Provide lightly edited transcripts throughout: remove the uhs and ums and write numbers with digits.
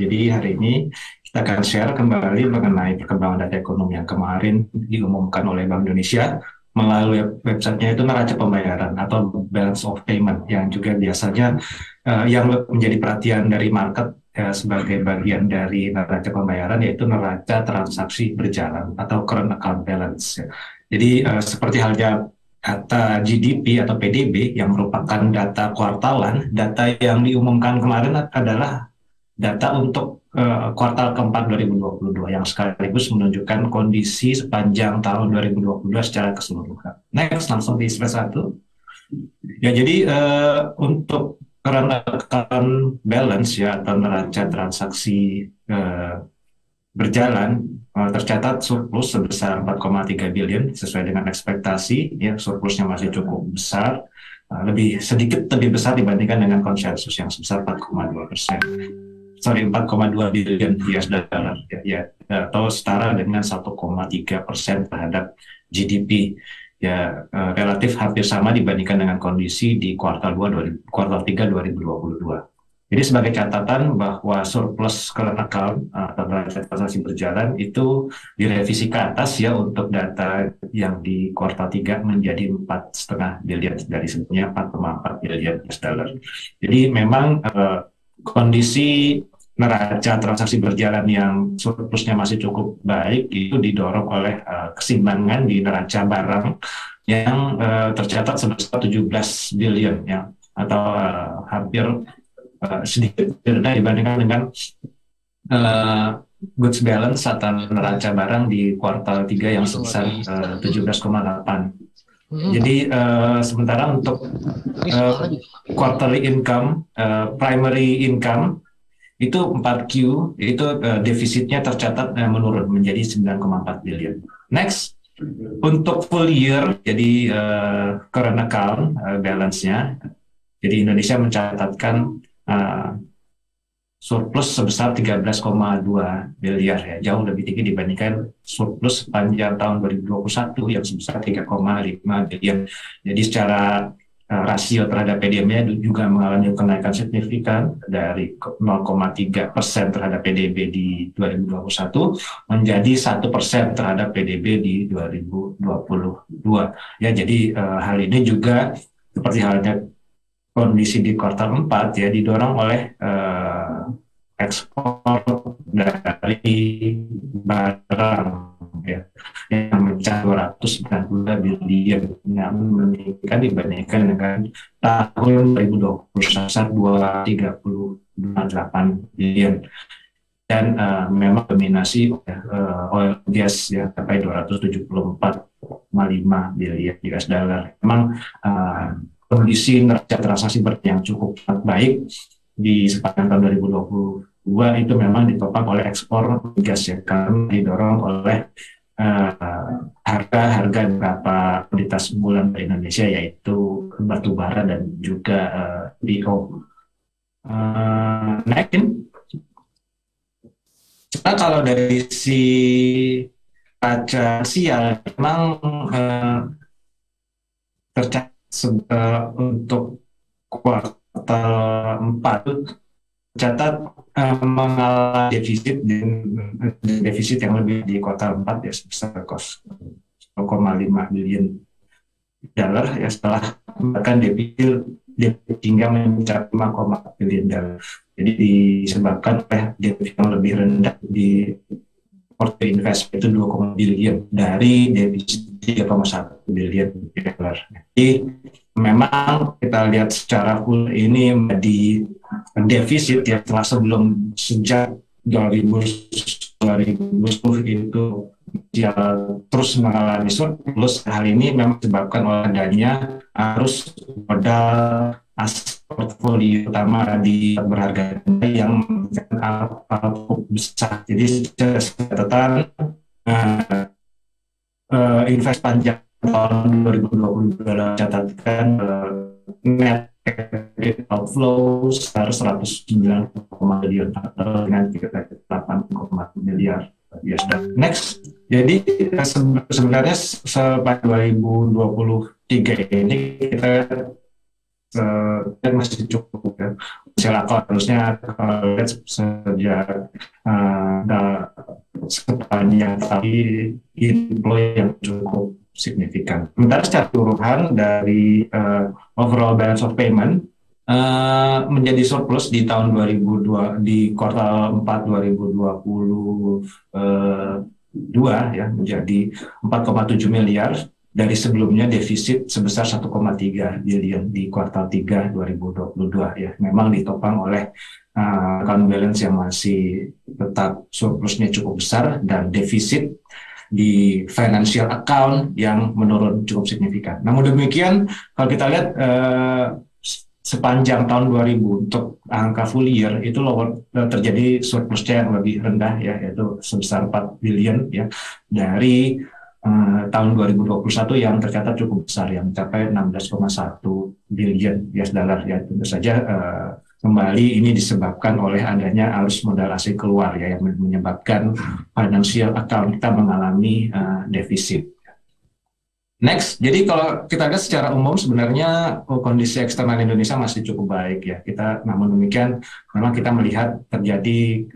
Jadi hari ini kita akan share kembali mengenai perkembangan data ekonomi yang kemarin diumumkan oleh Bank Indonesia melalui websitenya itu neraca pembayaran atau balance of payment yang juga biasanya yang menjadi perhatian dari market sebagai bagian dari neraca pembayaran yaitu neraca transaksi berjalan atau current account balance. Jadi seperti halnya data GDP atau PDB yang merupakan data kuartalan, data yang diumumkan kemarin adalah data untuk kuartal keempat 2022 yang sekaligus menunjukkan kondisi sepanjang tahun 2022 secara keseluruhan. Next, langsung di slide 1. Ya, jadi untuk current account balance ya atau neraca transaksi berjalan tercatat surplus sebesar 4,3 billion sesuai dengan ekspektasi ya surplusnya masih cukup besar lebih sedikit lebih besar dibandingkan dengan konsensus yang sebesar 4,2%. Sorry, 4,2 billion US dollar ya, atau setara dengan 1,3% terhadap GDP ya relatif hampir sama dibandingkan dengan kondisi di kuartal 3 2022. Jadi sebagai catatan bahwa surplus current account atau neraca transaksi berjalan itu direvisi ke atas ya untuk data yang di kuartal 3 menjadi 4,5 billion dari sebelumnya 4,4 billion US dollar. Jadi memang kondisi neraca transaksi berjalan yang surplusnya masih cukup baik itu didorong oleh keseimbangan di neraca barang yang tercatat sebesar 17 billion ya atau hampir sedikit rendah dibandingkan dengan goods balance atau neraca barang di kuartal 3 yang sebesar 17,8. Jadi sementara untuk quarterly income, primary income itu 4Q itu defisitnya tercatat menurun menjadi 9,4 billion. Next, untuk full year jadi current account balance-nya, jadi Indonesia mencatatkan surplus sebesar 13,2 miliar ya, jauh lebih tinggi dibandingkan surplus sepanjang tahun 2021 yang sebesar 3,5 biliar. Jadi secara rasio terhadap PDB-nya juga mengalami kenaikan signifikan dari 0,3% terhadap PDB di 2021 menjadi 1% terhadap PDB di 2022. Ya, jadi hal ini juga seperti halnya kondisi di kuartal 4 ya didorong oleh ekspor dari barang ya yang mencapai 292 billion yang meningkat dibandingkan dengan tahun 2020 sebesar 238 billion dan memang dominasi oil gas ya sampai 274,5 billion US dollar. Memang kondisi neraca transaksi yang cukup baik di sepanjang tahun 2022 itu memang ditopang oleh ekspor gas ya karena didorong oleh harga beberapa komoditas unggulan dari Indonesia yaitu batu bara dan juga PO. Naikin. Nah, kalau dari si neraca sial memang tercatat untuk kuartal 4 tercatat mengalami defisit yang lebih di kuartal 4 ya sebesar 0,5 billion dollar ya setelah bahkan defisit hingga mencapai 5,4 billion dollar. Jadi disebabkan oleh defisit yang lebih rendah di portfolio investment itu 2, billion dari defisit 3,1 billion dollar. Jadi memang kita lihat secara full ini di defisit ya setelah sejak 2010 itu ya terus mengalami surplus. Hal ini memang disebabkan oleh adanya arus modal portfolio utama di berharga yang besar. Jadi catatan invest panjang tahun 2022 catatkan net outflow harus 109,1 miliar atau dengan 38,1 miliar US dollar. Next, jadi sebenarnya sepanjang 2023 ini kita lihat masih cukup ya. Hasil akal harusnya kalau lihat sejak sepanjang tadi inflow yang cukup signifikan. Sementara secara keseluruhan dari overall balance of payment menjadi surplus di tahun 2002 di kuartal 4 2022 ya, menjadi 4,7 miliar dari sebelumnya defisit sebesar 1,3 billion di kuartal 3 2022 ya. Memang ditopang oleh account balance yang masih tetap surplusnya cukup besar dan defisit di financial account yang menurun cukup signifikan. Namun demikian, kalau kita lihat sepanjang tahun 2000 untuk angka full year itu terjadi surplusnya yang lebih rendah ya, yaitu sebesar 4 billion ya, dari tahun 2021 yang tercatat cukup besar yang mencapai 16,1 billion US dollar ya. Tentu saja kembali ini disebabkan oleh adanya arus modal asing keluar ya, yang menyebabkan financial account kita mengalami defisit. Next, jadi kalau kita lihat secara umum sebenarnya kondisi eksternal Indonesia masih cukup baik ya. Namun demikian memang kita melihat terjadi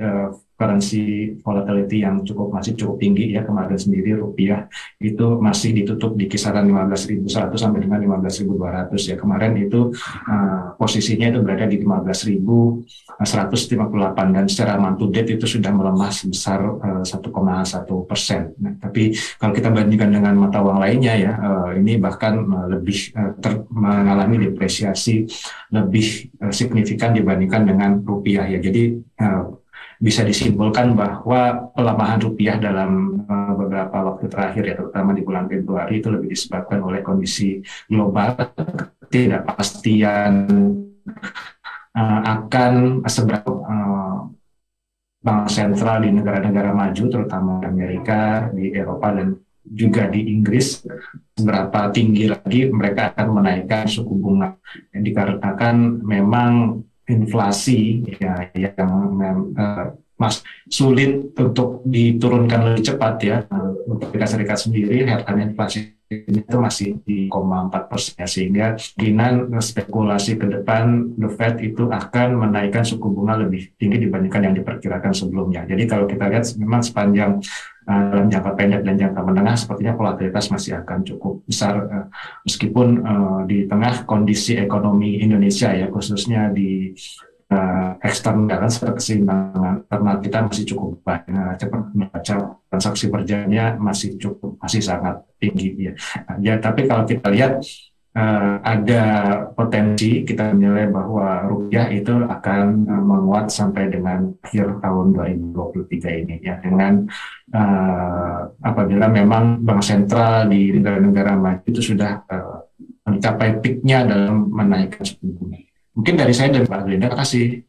currency volatility yang masih cukup tinggi ya. Kemarin sendiri rupiah itu masih ditutup di kisaran 15.100 sampai dengan 15.200 ya. Kemarin itu posisinya itu berada di 15.158 dan secara month to date itu sudah melemah sebesar 1,1%. Nah, tapi kalau kita bandingkan dengan mata uang lainnya ya, ini bahkan lebih mengalami depresiasi lebih signifikan dibandingkan dengan rupiah ya. Jadi bisa disimpulkan bahwa pelemahan rupiah dalam beberapa waktu terakhir ya, terutama di bulan Februari itu lebih disebabkan oleh kondisi global, ketidakpastian akan seberapa bank sentral di negara-negara maju, terutama Amerika, di Eropa dan juga di Inggris, seberapa tinggi lagi mereka akan menaikkan suku bunga. Dikarenakan memang inflasi ya, yang sulit untuk diturunkan lebih cepat ya. Untuk Amerika Serikat sendiri, headline inflasi itu masih di 0,4%, sehingga kemungkinan spekulasi ke depan The Fed itu akan menaikkan suku bunga lebih tinggi dibandingkan yang diperkirakan sebelumnya. Jadi kalau kita lihat memang sepanjang dalam jangka pendek dan jangka menengah sepertinya volatilitas masih akan cukup besar, meskipun di tengah kondisi ekonomi Indonesia ya, khususnya di eksternal keseimbangan internal kita masih cukup baik, cepat membaca transaksi berjalannya masih sangat tinggi ya. Ya, tapi kalau kita lihat ada potensi kita menilai bahwa rupiah itu akan menguat sampai dengan akhir tahun 2023 ini ya, dengan apabila memang bank sentral di negara-negara maju itu sudah mencapai peaknya dalam menaikkan suku bunga. Mungkin dari saya dan Pak Grinda, terima kasih.